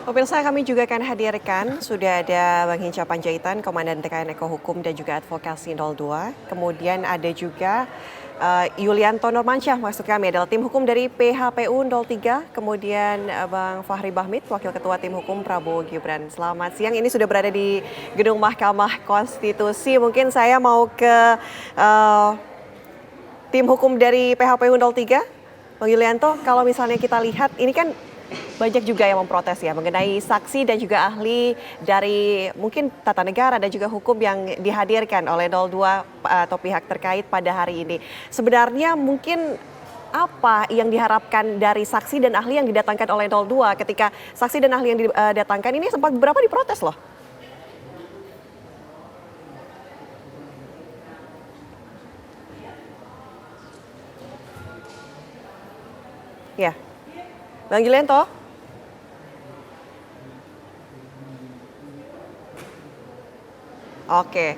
Pemirsa, kami juga akan hadirkan, sudah ada Bang Hinca Panjaitan, Komandan TKN Eko Hukum dan juga Advokasi 02. Kemudian ada juga Yulianto Nurmansyah, maksud kami adalah tim hukum dari PHPU 03. Kemudian Bang Fahri Bahmid, Wakil Ketua Tim Hukum Prabowo Gibran. Selamat siang, ini sudah berada di Gedung Mahkamah Konstitusi. Mungkin saya mau ke tim hukum dari PHPU 03. Bang Yulianto, kalau misalnya kita lihat, ini kan banyak juga yang memprotes ya mengenai saksi dan juga ahli dari mungkin tata negara dan juga hukum yang dihadirkan oleh 02 atau pihak terkait pada hari ini. Sebenarnya mungkin apa yang diharapkan dari saksi dan ahli yang didatangkan oleh 02 ketika saksi dan ahli yang didatangkan ini sempat beberapa diprotes loh. Ya, Bang Yulianto. Oke,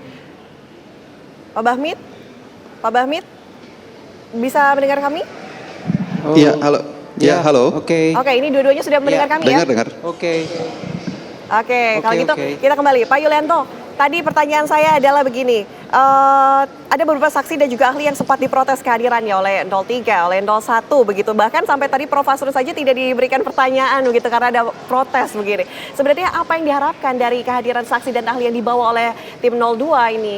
Pak Bahmid, bisa mendengar kami? Iya, halo. Iya, halo. Oke, ini dua-duanya sudah mendengar kami ya? Dengar. Oke, kalau gitu kita kembali. Pak Yulianto, tadi pertanyaan saya adalah begini, ada beberapa saksi dan juga ahli yang sempat diprotes kehadirannya oleh 03, oleh 01 begitu. Bahkan sampai tadi Prof. Asrul saja tidak diberikan pertanyaan begitu karena ada protes begini. Sebenarnya apa yang diharapkan dari kehadiran saksi dan ahli yang dibawa oleh tim 02 ini?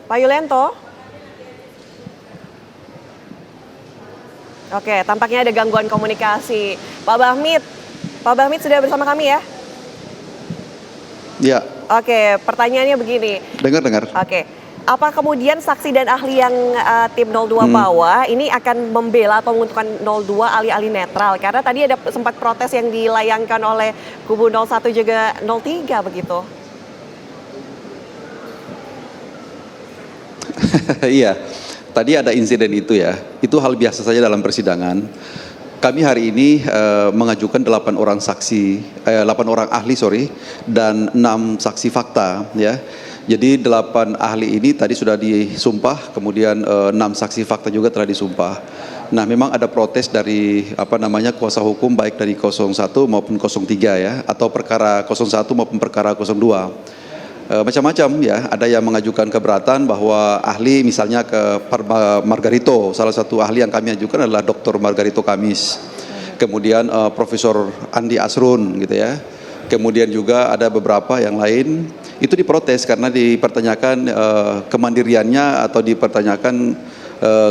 Pak Yulianto? Oke, tampaknya ada gangguan komunikasi. Pak Bahmid sudah bersama kami ya? Iya. Oke, pertanyaannya begini. Dengar. Oke, apa kemudian saksi dan ahli yang tim 02 bawa ini akan membela atau menguntungkan 02 ahli-ahli netral? Karena tadi ada sempat protes yang dilayangkan oleh kubu 01 juga 03 begitu. Iya. Tadi ada insiden itu ya. Itu hal biasa saja dalam persidangan. Kami hari ini mengajukan 8 orang saksi, 8 orang ahli dan 6 saksi fakta ya. Jadi 8 ahli ini tadi sudah disumpah, kemudian 6 saksi fakta juga telah disumpah. Nah, memang ada protes dari kuasa hukum baik dari 01 maupun 03 ya, atau perkara 01 maupun perkara 02. Macam-macam ya, ada yang mengajukan keberatan bahwa ahli misalnya ke Margarito, salah satu ahli yang kami ajukan adalah Dr. Margarito Kamis, kemudian Profesor Andi Asrun gitu ya, kemudian juga ada beberapa yang lain itu diprotes karena dipertanyakan kemandiriannya atau dipertanyakan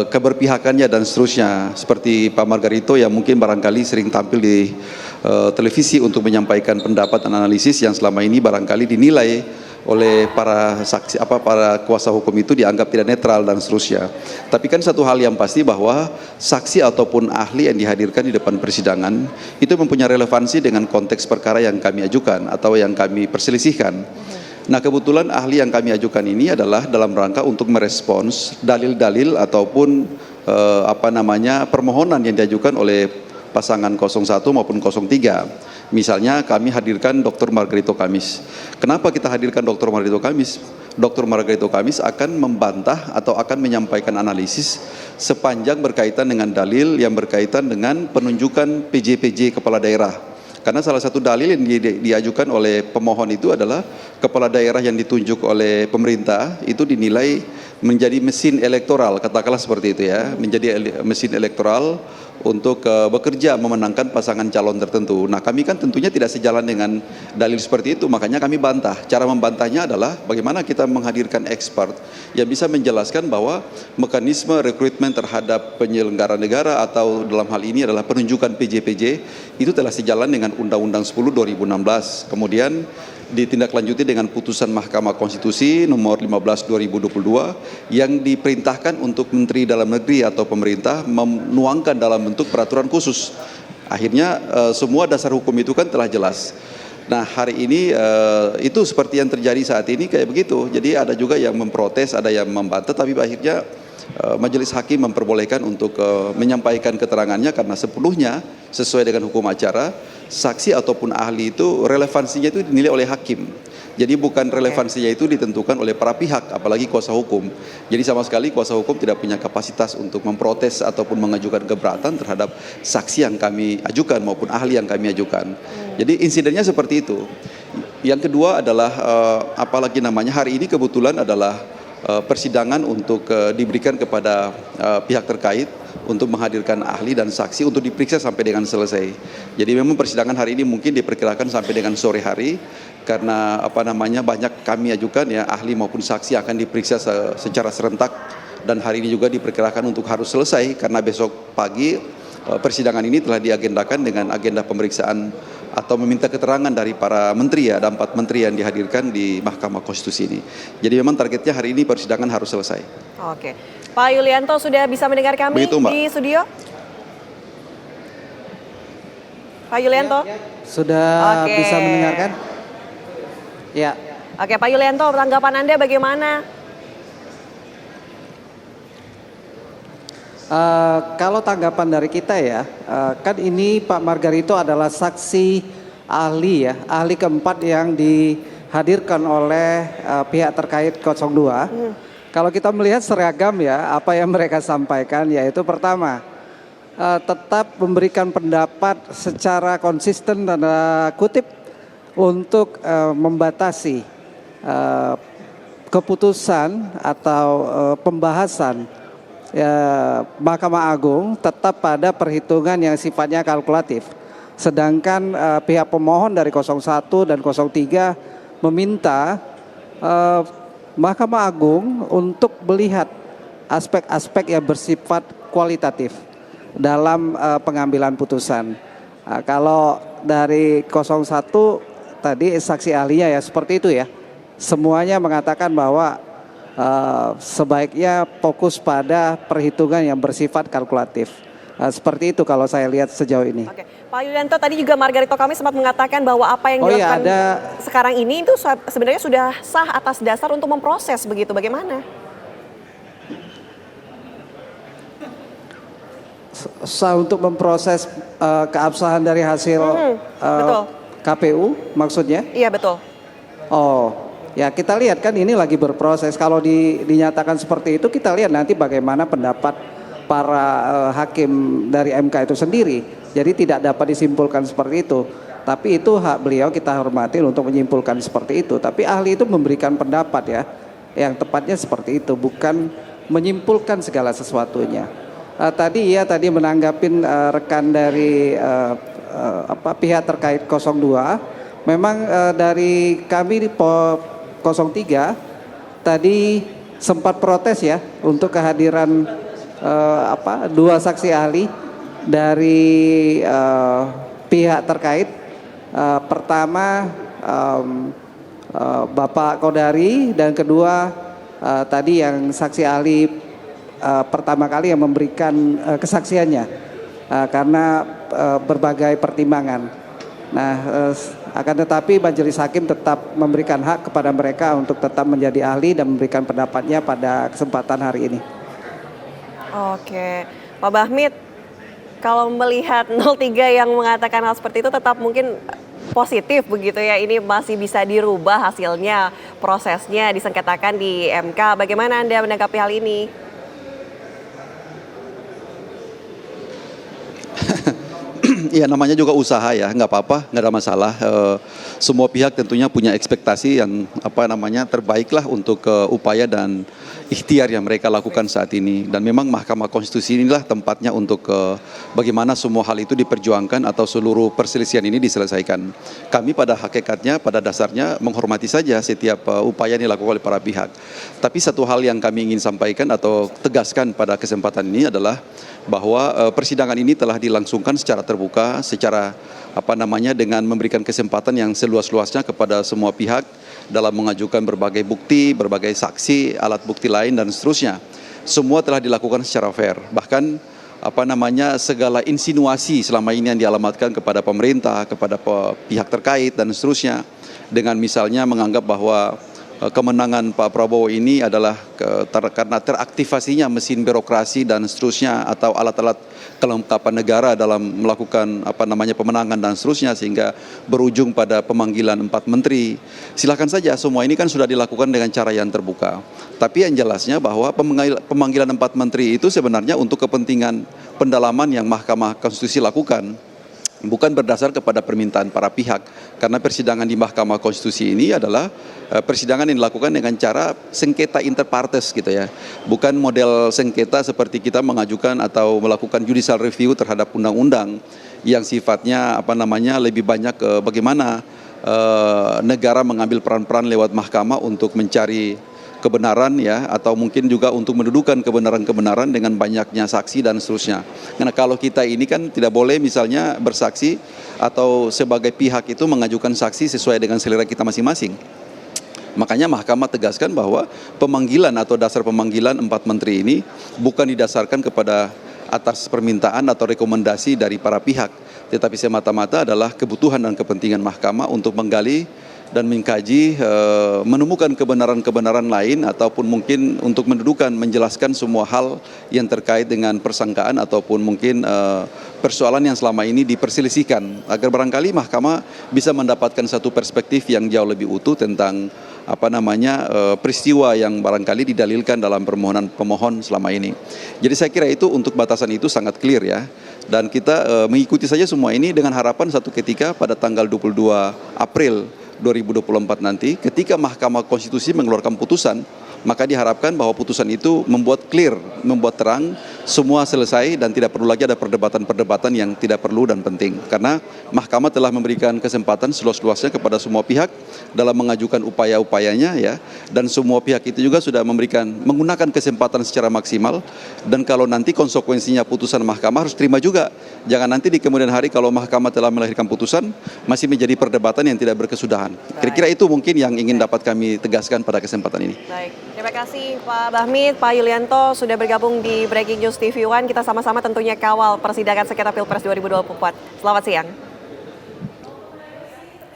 keberpihakannya dan seterusnya, seperti Pak Margarito yang mungkin barangkali sering tampil di televisi untuk menyampaikan pendapat dan analisis yang selama ini barangkali dinilai oleh para saksi para kuasa hukum itu dianggap tidak netral dan seterusnya. Tapi kan satu hal yang pasti bahwa saksi ataupun ahli yang dihadirkan di depan persidangan itu mempunyai relevansi dengan konteks perkara yang kami ajukan atau yang kami perselisihkan. Nah, kebetulan ahli yang kami ajukan ini adalah dalam rangka untuk merespons dalil-dalil ataupun permohonan yang diajukan oleh pasangan 01 maupun 03. Misalnya kami hadirkan Dr. Margarito Kamis. Kenapa kita hadirkan Dr. Margarito Kamis? Dr. Margarito Kamis akan membantah atau akan menyampaikan analisis sepanjang berkaitan dengan dalil yang berkaitan dengan penunjukan PJ kepala daerah. Karena salah satu dalil yang diajukan oleh pemohon itu adalah kepala daerah yang ditunjuk oleh pemerintah itu dinilai menjadi mesin elektoral, katakanlah seperti itu ya, menjadi mesin elektoral untuk bekerja memenangkan pasangan calon tertentu. Nah, kami kan tentunya tidak sejalan dengan dalil seperti itu, makanya kami bantah. Cara membantahnya adalah bagaimana kita menghadirkan expert yang bisa menjelaskan bahwa mekanisme rekrutmen terhadap penyelenggara negara atau dalam hal ini adalah penunjukan PJ itu telah sejalan dengan Undang-Undang 10 2016. Kemudian ditindaklanjuti dengan putusan Mahkamah Konstitusi nomor 15 2022 yang diperintahkan untuk Menteri Dalam Negeri atau pemerintah menuangkan dalam bentuk peraturan khusus. Akhirnya semua dasar hukum itu kan telah jelas. Nah, hari ini itu seperti yang terjadi saat ini kayak begitu. Jadi ada juga yang memprotes, ada yang membantah, tapi akhirnya majelis hakim memperbolehkan untuk menyampaikan keterangannya karena sepenuhnya sesuai dengan hukum acara. Saksi ataupun ahli itu relevansinya itu dinilai oleh hakim. Jadi bukan relevansinya itu ditentukan oleh para pihak, apalagi kuasa hukum. Jadi sama sekali kuasa hukum tidak punya kapasitas untuk memprotes ataupun mengajukan keberatan terhadap saksi yang kami ajukan maupun ahli yang kami ajukan. Jadi insidennya seperti itu. Yang kedua adalah apalagi namanya hari ini kebetulan adalah persidangan untuk diberikan kepada pihak terkait untuk menghadirkan ahli dan saksi untuk diperiksa sampai dengan selesai. Jadi memang persidangan hari ini mungkin diperkirakan sampai dengan sore hari karena banyak kami ajukan ya ahli maupun saksi akan diperiksa secara serentak dan hari ini juga diperkirakan untuk harus selesai karena besok pagi persidangan ini telah diagendakan dengan agenda pemeriksaan atau meminta keterangan dari para menteri ya, ada 4 menteri yang dihadirkan di Mahkamah Konstitusi ini. Jadi memang targetnya hari ini persidangan harus selesai. Oke, Pak Yulianto sudah bisa mendengar kami Begitu, Mbak. di studio? Pak Yulianto? Sudah Oke. bisa mendengarkan? Ya. Oke, Pak Yulianto, tanggapan Anda bagaimana? Kalau tanggapan dari kita ya, kan ini Pak Margarito adalah saksi ahli ya, ahli keempat yang dihadirkan oleh pihak terkait 02. Kalau kita melihat seragam ya, apa yang mereka sampaikan yaitu pertama, tetap memberikan pendapat secara konsisten tanda kutip untuk membatasi keputusan atau pembahasan Mahkamah Agung tetap pada perhitungan yang sifatnya kalkulatif. Sedangkan pihak pemohon dari 01 dan 03 meminta Mahkamah Agung untuk melihat aspek-aspek yang bersifat kualitatif dalam pengambilan putusan. Kalau dari 01 tadi saksi ahlinya ya seperti itu ya. Semuanya mengatakan bahwa sebaiknya fokus pada perhitungan yang bersifat kalkulatif. Seperti itu kalau saya lihat sejauh ini. Oke, Pak Yulianto tadi juga Margarito kami sempat mengatakan bahwa apa yang dilakukan sekarang ini itu sebenarnya sudah sah atas dasar untuk memproses begitu. Bagaimana? Sah untuk memproses keabsahan dari hasil betul. KPU maksudnya? Iya betul. Oh. Ya kita lihat kan ini lagi berproses. Kalau dinyatakan seperti itu kita lihat nanti bagaimana pendapat para hakim dari MK itu sendiri. Jadi tidak dapat disimpulkan seperti itu. Tapi itu hak beliau kita hormati untuk menyimpulkan seperti itu. Tapi ahli itu memberikan pendapat ya. Yang tepatnya seperti itu, bukan menyimpulkan segala sesuatunya. Tadi menanggapin rekan dari pihak terkait 02. Memang dari kami di 03 tadi sempat protes ya untuk kehadiran 2 saksi ahli dari pihak terkait. Pertama Bapak Kodari dan kedua tadi yang saksi ahli pertama kali yang memberikan kesaksiannya karena berbagai pertimbangan. Nah, akan tetapi majelis hakim tetap memberikan hak kepada mereka untuk tetap menjadi ahli dan memberikan pendapatnya pada kesempatan hari ini. Oke, Pak Bahmit, kalau melihat 03 yang mengatakan hal seperti itu tetap mungkin positif begitu ya, ini masih bisa dirubah hasilnya, prosesnya disengketakan di MK. Bagaimana Anda menanggapi hal ini? Ya namanya juga usaha ya, nggak apa-apa, nggak ada masalah. Semua pihak tentunya punya ekspektasi yang terbaik lah untuk upaya dan ikhtiar yang mereka lakukan saat ini. Dan memang Mahkamah Konstitusi inilah tempatnya untuk bagaimana semua hal itu diperjuangkan atau seluruh perselisihan ini diselesaikan. Kami pada hakikatnya, pada dasarnya menghormati saja setiap upaya yang dilakukan oleh para pihak. Tapi satu hal yang kami ingin sampaikan atau tegaskan pada kesempatan ini adalah bahwa persidangan ini telah dilangsungkan secara terbuka, secara dengan memberikan kesempatan yang seluas-luasnya kepada semua pihak dalam mengajukan berbagai bukti, berbagai saksi, alat bukti lain dan seterusnya. Semua telah dilakukan secara fair. Bahkan segala insinuasi selama ini yang dialamatkan kepada pemerintah, kepada pihak terkait dan seterusnya, dengan misalnya menganggap bahwa kemenangan Pak Prabowo ini adalah karena teraktivasinya mesin birokrasi dan seterusnya atau alat-alat kelengkapan negara dalam melakukan pemenangan dan seterusnya sehingga berujung pada pemanggilan 4 menteri. Silakan saja, semua ini kan sudah dilakukan dengan cara yang terbuka. Tapi yang jelasnya bahwa pemanggilan 4 menteri itu sebenarnya untuk kepentingan pendalaman yang Mahkamah Konstitusi lakukan, bukan berdasar kepada permintaan para pihak. Karena persidangan di Mahkamah Konstitusi ini adalah persidangan yang dilakukan dengan cara sengketa inter partes gitu ya. Bukan model sengketa seperti kita mengajukan atau melakukan judicial review terhadap undang-undang yang sifatnya lebih banyak bagaimana negara mengambil peran-peran lewat mahkamah untuk mencari kebenaran ya, atau mungkin juga untuk mendudukan kebenaran-kebenaran dengan banyaknya saksi dan seterusnya. Karena kalau kita ini kan tidak boleh misalnya bersaksi atau sebagai pihak itu mengajukan saksi sesuai dengan selera kita masing-masing. Makanya mahkamah tegaskan bahwa pemanggilan atau dasar pemanggilan 4 menteri ini bukan didasarkan kepada atas permintaan atau rekomendasi dari para pihak, tetapi semata-mata adalah kebutuhan dan kepentingan mahkamah untuk menggali dan mengkaji, menemukan kebenaran-kebenaran lain ataupun mungkin untuk mendudukan, menjelaskan semua hal yang terkait dengan persangkaan ataupun mungkin persoalan yang selama ini diperselisihkan, agar barangkali mahkamah bisa mendapatkan satu perspektif yang jauh lebih utuh tentang peristiwa yang barangkali didalilkan dalam permohonan pemohon selama ini. Jadi saya kira itu untuk batasan itu sangat clear ya. Dan kita mengikuti saja semua ini dengan harapan satu ketika pada tanggal 22 April 2024 nanti ketika Mahkamah Konstitusi mengeluarkan putusan, maka diharapkan bahwa putusan itu membuat clear, membuat terang, semua selesai dan tidak perlu lagi ada perdebatan-perdebatan yang tidak perlu dan penting. Karena mahkamah telah memberikan kesempatan seluas-luasnya kepada semua pihak dalam mengajukan upaya-upayanya ya, dan semua pihak itu juga sudah menggunakan kesempatan secara maksimal. Dan kalau nanti konsekuensinya putusan mahkamah harus terima juga. Jangan nanti di kemudian hari kalau mahkamah telah melahirkan putusan masih menjadi perdebatan yang tidak berkesudahan. Kira-kira itu mungkin yang ingin dapat kami tegaskan pada kesempatan ini. Baik, terima kasih Pak Bahmid, Pak Yulianto sudah bergabung di Breaking News TV One. Kita sama-sama tentunya kawal persidangan sengketa Pilpres 2024. Selamat siang.